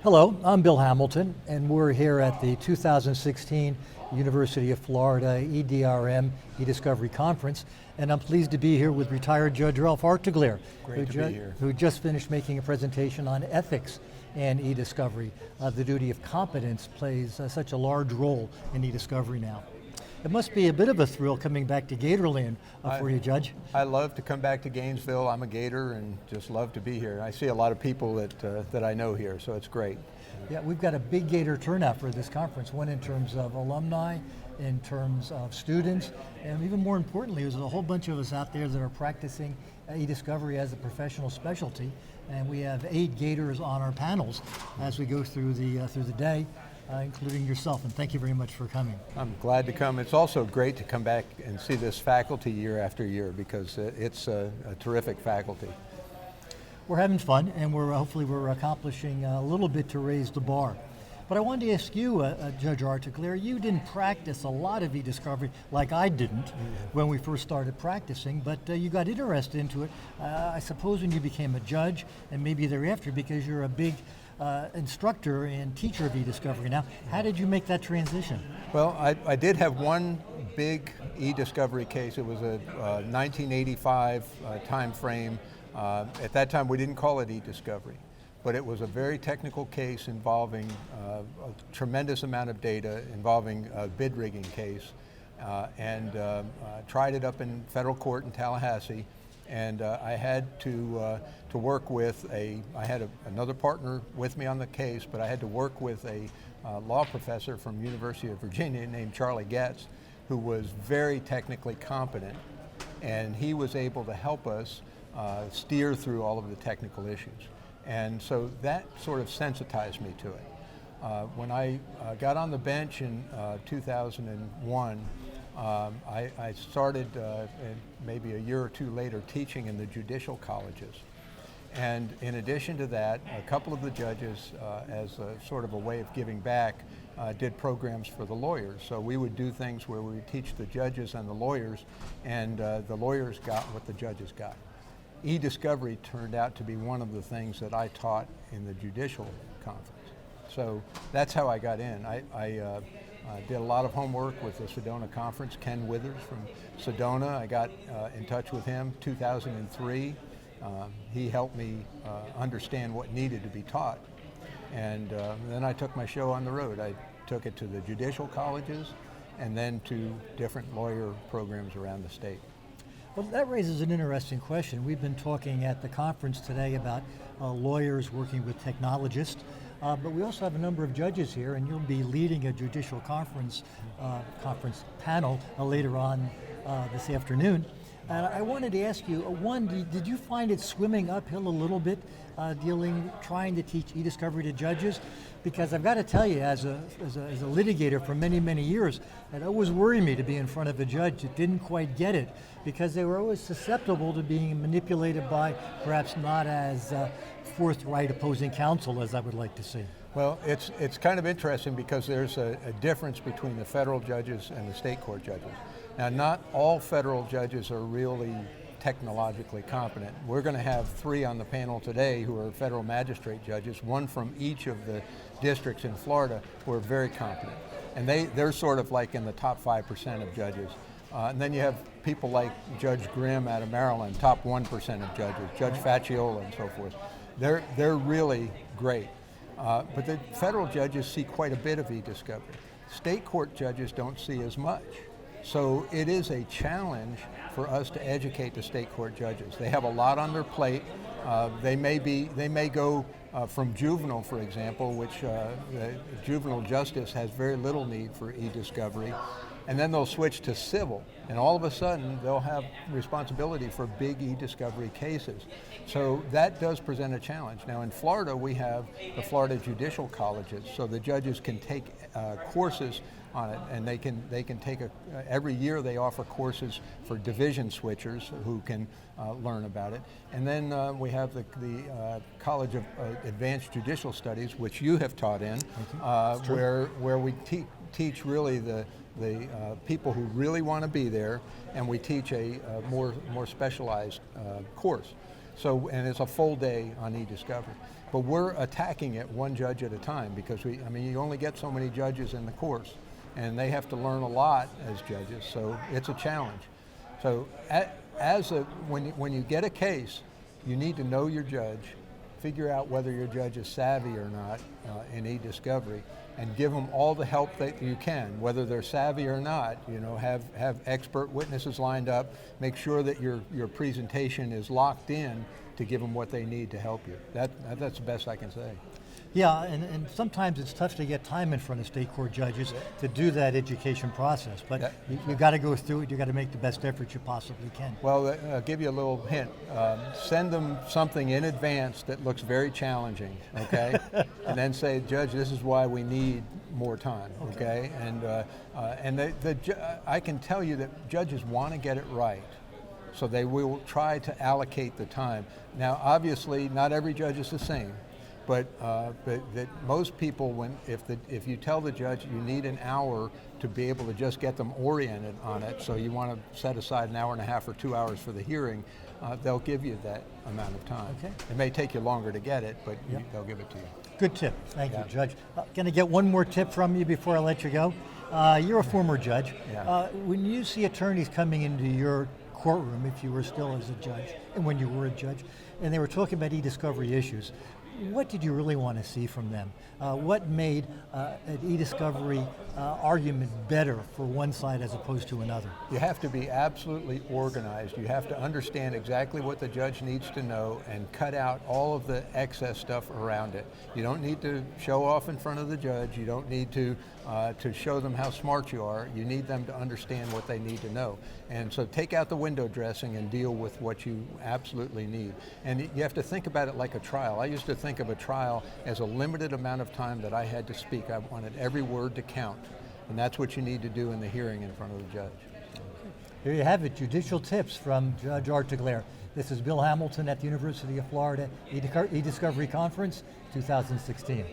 Hello, I'm Bill Hamilton, and we're here at the 2016 University of Florida EDRM e-Discovery Conference, and I'm pleased to be here with retired Judge Ralph Artigliere, Great to be here. who just finished making a presentation on ethics and e-discovery. The duty of competence plays such a large role in e-discovery now. It must be a bit of a thrill coming back to Gatorland for you, Judge. I love to come back to Gainesville. I'm a Gator and just love to be here. I see a lot of people that I know here, so it's great. Yeah, we've got a big Gator turnout for this conference, one in terms of alumni, in terms of students, and even more importantly, there's a whole bunch of us out there that are practicing e-discovery as a professional specialty, and we have 8 Gators on our panels as we go through the day. Including yourself, and thank you very much for coming. I'm glad to come. It's also great to come back and see this faculty year after year because it's a terrific faculty. We're having fun, and hopefully we're accomplishing a little bit to raise the bar. But I wanted to ask you, Judge Artigliere, you didn't practice a lot of e-discovery like I didn't when we first started practicing, but you got interested into it, I suppose when you became a judge, and maybe thereafter because you're a big instructor and teacher of e-discovery now. How did you make that transition? Well, I did have one big e-discovery case. It was a 1985 time frame. At that time we didn't call it e-discovery, but it was a very technical case involving a tremendous amount of data, involving a bid rigging case, and tried it up in federal court in Tallahassee. And I had to work with I had another partner with me on the case, but I had to work with a law professor from University of Virginia named Charlie Getz, who was very technically competent, and he was able to help us steer through all of the technical issues. And so that sort of sensitized me to it. When I got on the bench in 2001, I started maybe a year or two later teaching in the judicial colleges. And in addition to that, a couple of the judges, as a sort of a way of giving back, did programs for the lawyers. So we would do things where we would teach the judges and the lawyers, and the lawyers got what the judges got. E-discovery turned out to be one of the things that I taught in the judicial conference. So that's how I got in. I did a lot of homework with the Sedona conference. Ken Withers from Sedona, I got in touch with him 2003. He helped me understand what needed to be taught. And then I took my show on the road. I took it to the judicial colleges and then to different lawyer programs around the state. Well, that raises an interesting question. We've been talking at the conference today about lawyers working with technologists. But we also have a number of judges here, and you'll be leading a judicial conference panel later on this afternoon. And I wanted to ask you, one, did you find it swimming uphill a little bit, trying to teach e-discovery to judges? Because I've got to tell you, as a litigator for many, many years, it always worried me to be in front of a judge that didn't quite get it, because they were always susceptible to being manipulated by perhaps not as forthright opposing counsel as I would like to see. Well, it's kind of interesting because there's a difference between the federal judges and the state court judges. Now, not all federal judges are really technologically competent. We're going to have 3 on the panel today who are federal magistrate judges, one from each of the districts in Florida who are very competent. And they're sort of like in the top 5% of judges. And then you have people like Judge Grimm out of Maryland, top 1% of judges, Judge Facciola and so forth. They're really great. But the federal judges see quite a bit of e-discovery. State court judges don't see as much. So it is a challenge for us to educate the state court judges. They have a lot on their plate. They may go from juvenile, for example, which the juvenile justice has very little need for e-discovery, and then they'll switch to civil, and all of a sudden they'll have responsibility for big e-discovery cases. So that does present a challenge. Now in Florida we have the Florida Judicial Colleges, so the judges can take courses on it, and they can take every year they offer courses for division switchers who can learn about it. And then we have the College of Advanced Judicial Studies, which you have taught in, where we teach really the people who really want to be there, and we teach a more specialized course. So, and it's a full day on e-discovery. but we're attacking it one judge at a time because you only get so many judges in the course, and they have to learn a lot as judges, so it's a challenge. So when you get a case, you need to know your judge, figure out whether your judge is savvy or not in e-discovery, and give them all the help that you can, whether they're savvy or not. Have expert witnesses lined up, make sure that your presentation is locked in to give them what they need to help you. That's the best I can say. Yeah, and sometimes it's tough to get time in front of state court judges to do that education process, but you got to go through it, you got to make the best effort you possibly can. Well, I'll give you a little hint. Send them something in advance that looks very challenging, okay? And then say, Judge, this is why we need more time, okay? And I can tell you that judges want to get it right, so they will try to allocate the time. Now, obviously, not every judge is the same. But that most people, if you tell the judge you need an hour to be able to just get them oriented on it, so you want to set aside an hour and a half or 2 hours for the hearing, they'll give you that amount of time. Okay. It may take you longer to get it, but they'll give it to you. Good tip. Thank you, Judge. Can I get one more tip from you before I let you go? You're a former judge. Yeah. When you see attorneys coming into your courtroom, if you were still as a judge, and when you were a judge, and they were talking about e-discovery issues, what did you really want to see from them? What made an e-discovery argument better for one side as opposed to another? You have to be absolutely organized. You have to understand exactly what the judge needs to know and cut out all of the excess stuff around it. You don't need to show off in front of the judge. You don't need to show them how smart you are. You need them to understand what they need to know. And so take out the window dressing and deal with what you absolutely need. And you have to think about it like a trial. I used to think of a trial as a limited amount of time that I had to speak. I wanted every word to count. And that's what you need to do in the hearing in front of the judge. Here you have it, judicial tips from Judge Artigliere. This is Bill Hamilton at the University of Florida e-Discovery Conference 2016.